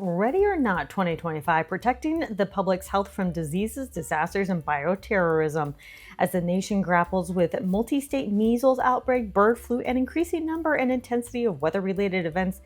Ready or not, 2025, protecting the public's health from diseases, disasters, and bioterrorism as the nation grapples with multi-state measles outbreak, bird flu, and increasing number and intensity of weather-related events.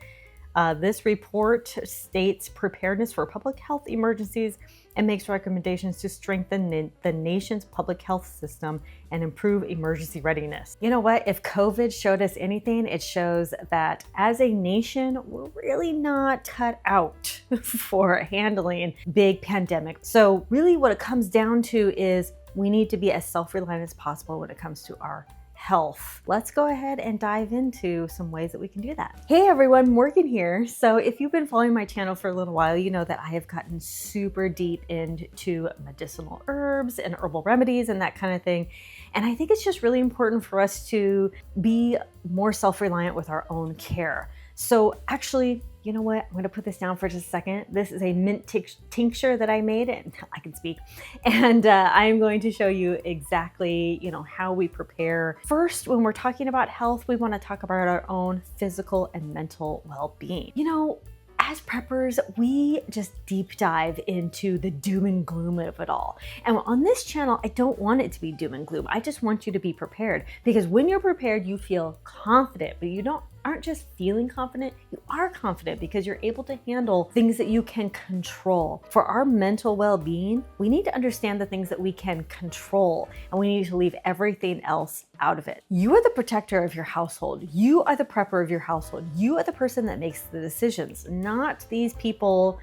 This report states preparedness for public health emergencies and makes recommendations to strengthen the nation's public health system and improve emergency readiness. You know what? If COVID showed us anything, it shows that as a nation, we're really not cut out for handling big pandemics. So really what it comes down to is we need to be as self-reliant as possible when it comes to our health. Let's go ahead and dive into some ways that we can do that. Hey everyone, Morgan here. So if you've been following my channel for a little while, you know that I have gotten super deep into medicinal herbs and herbal remedies and that kind of thing. And I think it's just really important for us to be more self-reliant with our own care. So actually, you know what? I'm going to put this down for just a second. This is a mint tincture that I made, and I can speak. And I'm going to show you exactly, how we prepare. First, when we're talking about health, we want to talk about our own physical and mental well-being. As preppers, we just deep dive into the doom and gloom of it all. And on this channel, I don't want it to be doom and gloom. I just want you to be prepared, because when you're prepared, you feel confident, but you aren't just feeling confident, you are confident because you're able to handle things that you can control. For our mental well-being, we need to understand the things that we can control, and we need to leave everything else out of it. You are the protector of your household. You are the prepper of your household. You are the person that makes the decisions, not these people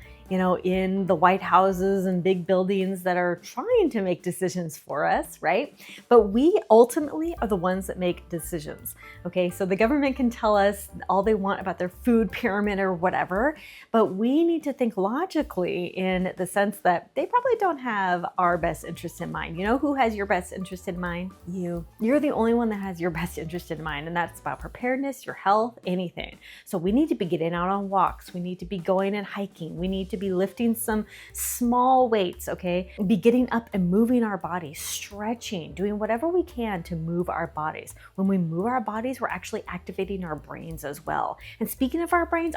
in the White Houses and big buildings that are trying to make decisions for us, right? But we ultimately are the ones that make decisions, okay? So the government can tell us all they want about their food pyramid or whatever, but we need to think logically in the sense that they probably don't have our best interest in mind. You know who has your best interest in mind? You. You're the only one that has your best interest in mind, and that's about preparedness, your health, anything. So we need to be getting out on walks. We need to be going and hiking. We need to be lifting some small weights, okay? Be getting up and moving our bodies, stretching, doing whatever we can to move our bodies. When we move our bodies, we're actually activating our brains as well. And speaking of our brains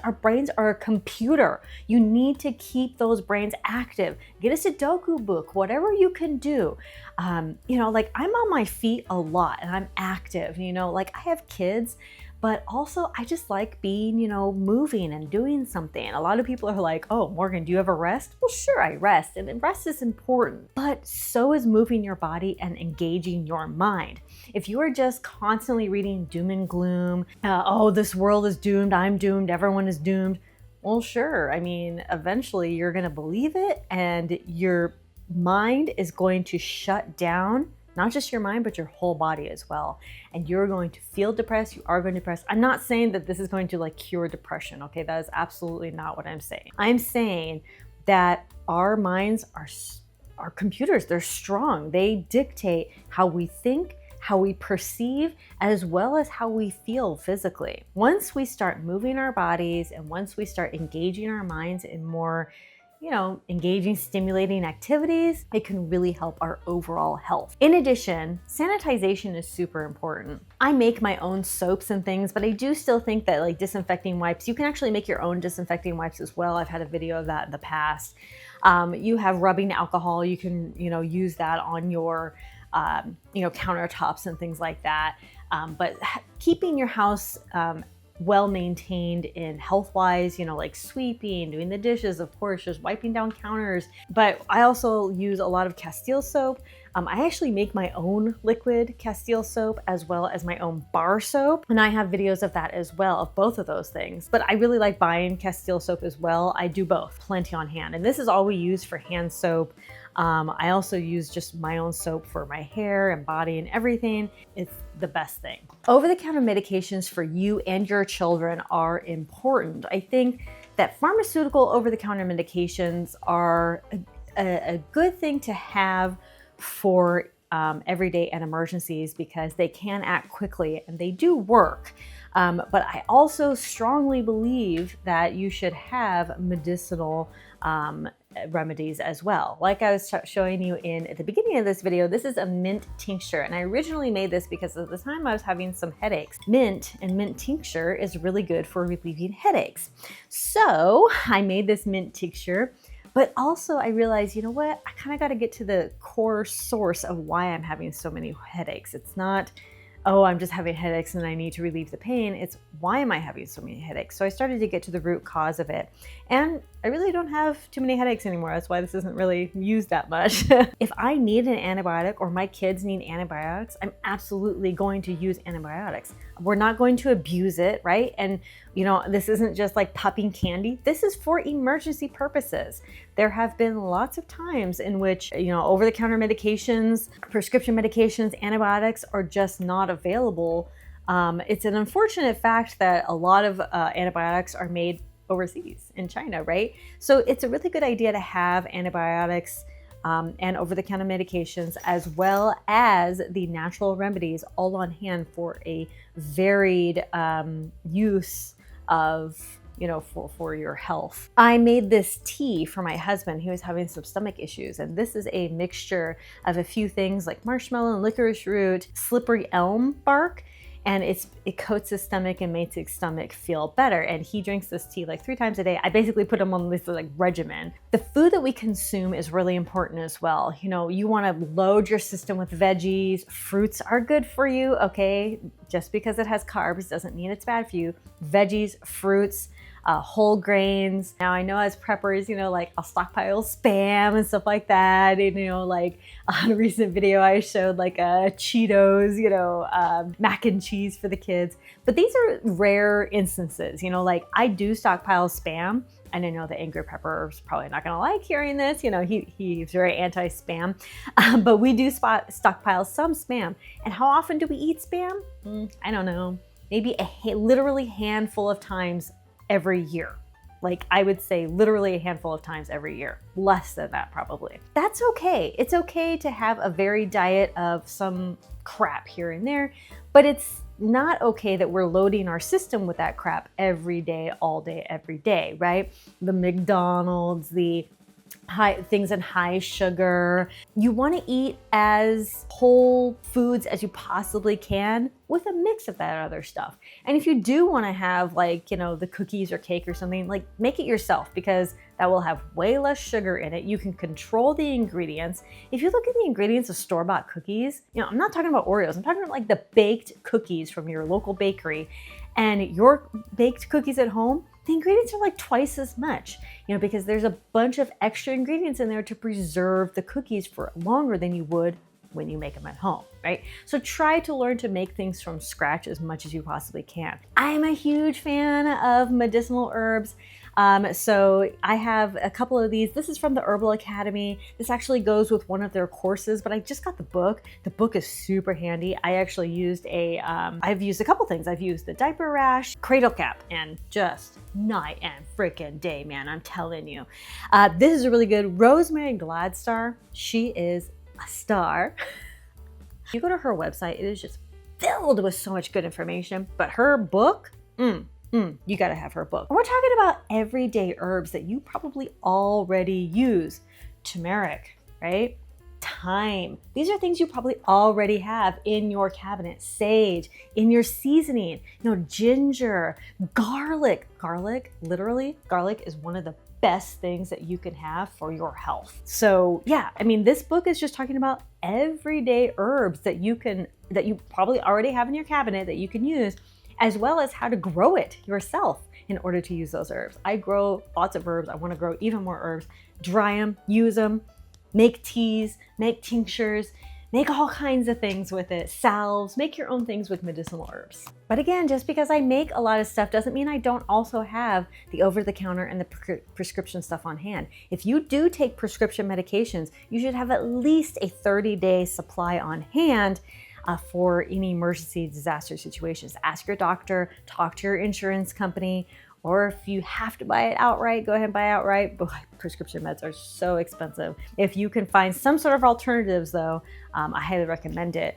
are a computer. You need to keep those brains active. Get a Sudoku book, whatever you can do. I'm on my feet a lot and I'm active, I have kids, but also I just like being, moving and doing something. A lot of people are like, oh, Morgan, do you ever rest? Well, sure, I rest, and rest is important, but so is moving your body and engaging your mind. If you are just constantly reading doom and gloom, oh, this world is doomed, I'm doomed, everyone is doomed. Well, sure. Eventually you're going to believe it, and your mind is going to shut down. Not just your mind, but your whole body as well. And you're going to feel depressed. You are going to be depressed. I'm not saying that this is going to cure depression. Okay, that is absolutely not what I'm saying. I'm saying that our minds are computers. They're strong. They dictate how we think, how we perceive, as well as how we feel physically. Once we start moving our bodies and once we start engaging our minds in more engaging, stimulating activities, it can really help our overall health. In addition, sanitization is super important. I make my own soaps and things, but I do still think that disinfecting wipes, you can actually make your own disinfecting wipes as well. I've had a video of that in the past. You have rubbing alcohol. You can, use that on your, countertops and things like that. But keeping your house, well maintained in health-wise, sweeping, doing the dishes, of course, just wiping down counters. But I also use a lot of Castile soap. I actually make my own liquid Castile soap as well as my own bar soap. And I have videos of that as well, of both of those things. But I really like buying Castile soap as well. I do both, plenty on hand. And this is all we use for hand soap. I also use just my own soap for my hair and body and everything. It's the best thing. Over-the-counter medications for you and your children are important. I think that pharmaceutical over-the-counter medications are a good thing to have for everyday and emergencies because they can act quickly and they do work. But I also strongly believe that you should have medicinal remedies as well. Like I was showing you in at the beginning of this video, this is a mint tincture. And I originally made this because at the time I was having some headaches. Mint and mint tincture is really good for relieving headaches. So I made this mint tincture. But also I realized, you know what, I kind of got to get to the core source of why I'm having so many headaches. It's not, oh, I'm just having headaches and I need to relieve the pain. It's why am I having so many headaches? So I started to get to the root cause of it. And I really don't have too many headaches anymore. That's why this isn't really used that much. If I need an antibiotic or my kids need antibiotics, I'm absolutely going to use antibiotics. We're not going to abuse it, right? And you know, this isn't just like popping candy. This is for emergency purposes. There have been lots of times in which, you know, over-the-counter medications, prescription medications, antibiotics are just not available. It's an unfortunate fact that a lot of antibiotics are made overseas in China, right? So it's a really good idea to have antibiotics and over-the-counter medications, as well as the natural remedies all on hand for a varied use of, you know, for your health. I made this tea for my husband. He was having some stomach issues. And this is a mixture of a few things like marshmallow and licorice root, slippery elm bark, and it coats his stomach and makes his stomach feel better. And he drinks this tea like 3 times a day. I basically put him on this like regimen. The food that we consume is really important as well. You know, you want to load your system with veggies. Fruits are good for you, okay? Just because it has carbs doesn't mean it's bad for you. Veggies, fruits, whole grains. Now I know as preppers, you know, like I'll stockpile Spam and stuff like that. And, you know, like on a recent video, I showed like Cheetos, you know, mac and cheese for the kids. But these are rare instances, you know, like I do stockpile Spam. And I know the angry pepper is probably not gonna like hearing this. You know, he's very anti-Spam, but we do stockpile some Spam. And how often do we eat Spam? I don't know, maybe literally handful of times every year. Like I would say literally a handful of times every year, less than that probably. That's okay. It's okay to have a varied diet of some crap here and there, but it's not okay that we're loading our system with that crap every day, all day, every day, right? The McDonald's, the things in high sugar. You want to eat as whole foods as you possibly can with a mix of that other stuff. And if you do want to have like, you know, the cookies or cake or something, like make it yourself because that will have way less sugar in it. You can control the ingredients. If you look at the ingredients of store-bought cookies, you know, I'm not talking about Oreos. I'm talking about like the baked cookies from your local bakery and your baked cookies at home. The ingredients are like twice as much, you know, because there's a bunch of extra ingredients in there to preserve the cookies for longer than you would when you make them at home, right? So try to learn to make things from scratch as much as you possibly can. I'm a huge fan of medicinal herbs. So I have a couple of these. This is from the Herbal Academy. This actually goes with one of their courses, but I just got the book. The book is super handy. I actually used I've used a couple things. I've used the diaper rash, cradle cap, and just night and freaking day, man, I'm telling you. This is a really good Rosemary Gladstar. She is a star. If you go to her website, it is just filled with so much good information, but her book, you gotta have her book. We're talking about everyday herbs that you probably already use. Turmeric, right? Thyme. These are things you probably already have in your cabinet. Sage, in your seasoning, you know, ginger, garlic. Literally, garlic is one of the best things that you can have for your health. So yeah, I mean, this book is just talking about everyday herbs that you probably already have in your cabinet that you can use, as well as how to grow it yourself in order to use those herbs. I grow lots of herbs. I want to grow even more herbs, dry them, use them, make teas, make tinctures, make all kinds of things with it, salves, make your own things with medicinal herbs. But again, just because I make a lot of stuff doesn't mean I don't also have the over-the-counter and the prescription stuff on hand. If you do take prescription medications, you should have at least a 30-day supply on hand for any emergency disaster situations. Ask your doctor, talk to your insurance company, or if you have to buy it outright, go ahead and buy it outright. But prescription meds are so expensive. If you can find some sort of alternatives though, I highly recommend it.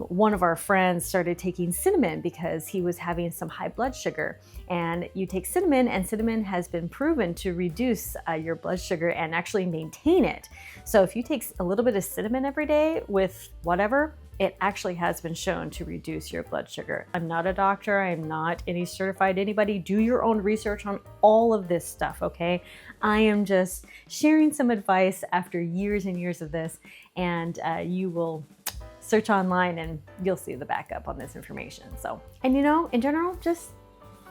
one of our friends started taking cinnamon because he was having some high blood sugar. And you take cinnamon, and cinnamon has been proven to reduce your blood sugar and actually maintain it. So if you take a little bit of cinnamon every day with whatever, it actually has been shown to reduce your blood sugar. I'm not a doctor. I'm not any certified anybody. Do your own research on all of this stuff, okay? I am just sharing some advice after years and years of this, and you will search online and you'll see the backup on this information. So, and in general, just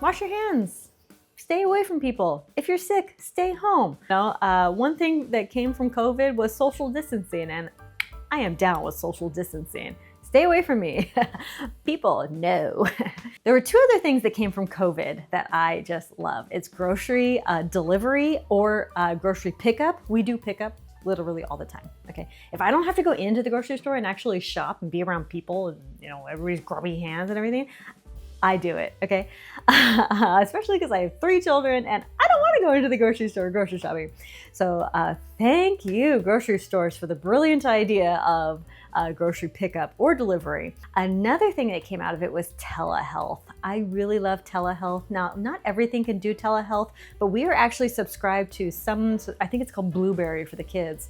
wash your hands. Stay away from people. If you're sick, stay home. One thing that came from COVID was social distancing, and I am down with social distancing. Stay away from me. People, no. There were two other things that came from COVID that I just love. It's grocery delivery or grocery pickup. We do pickup literally all the time, okay? If I don't have to go into the grocery store and actually shop and be around people and, everybody's grubby hands and everything, I do it, okay? Especially because I have 3 children and I don't want to go into the grocery store grocery shopping. So thank you, grocery stores, for the brilliant idea of grocery pickup or delivery. Another thing that came out of it was telehealth. I really love telehealth. Now, not everything can do telehealth, but we are actually subscribed to some, I think it's called Blueberry for the kids.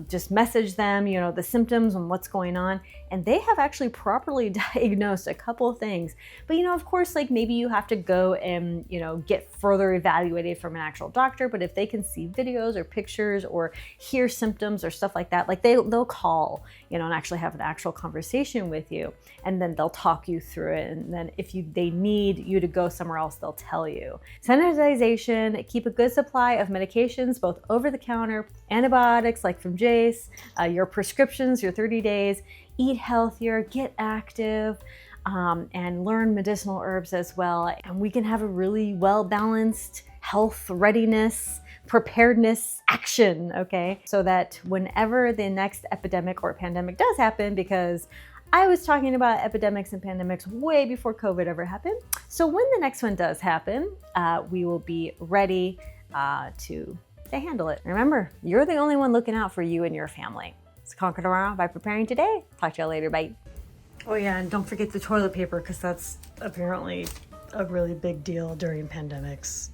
Just message them, the symptoms and what's going on. And they have actually properly diagnosed a couple of things. But, of course, like maybe you have to go and, get further evaluated from an actual doctor. But if they can see videos or pictures or hear symptoms or stuff like that, like they'll call, and actually have an actual conversation with you. And then they'll talk you through it. And then if they need you to go somewhere else, they'll tell you. Sanitization, keep a good supply of medications, both over the counter, antibiotics like from Jace, your prescriptions, your 30 days, eat healthier, get active, and learn medicinal herbs as well. And we can have a really well-balanced health readiness, preparedness action, okay? So that whenever the next epidemic or pandemic does happen, because I was talking about epidemics and pandemics way before COVID ever happened. So when the next one does happen, we will be ready to handle it. Remember, you're the only one looking out for you and your family. Let's conquer tomorrow by preparing today. Talk to you later. Bye. Oh yeah, and don't forget the toilet paper, because that's apparently a really big deal during pandemics.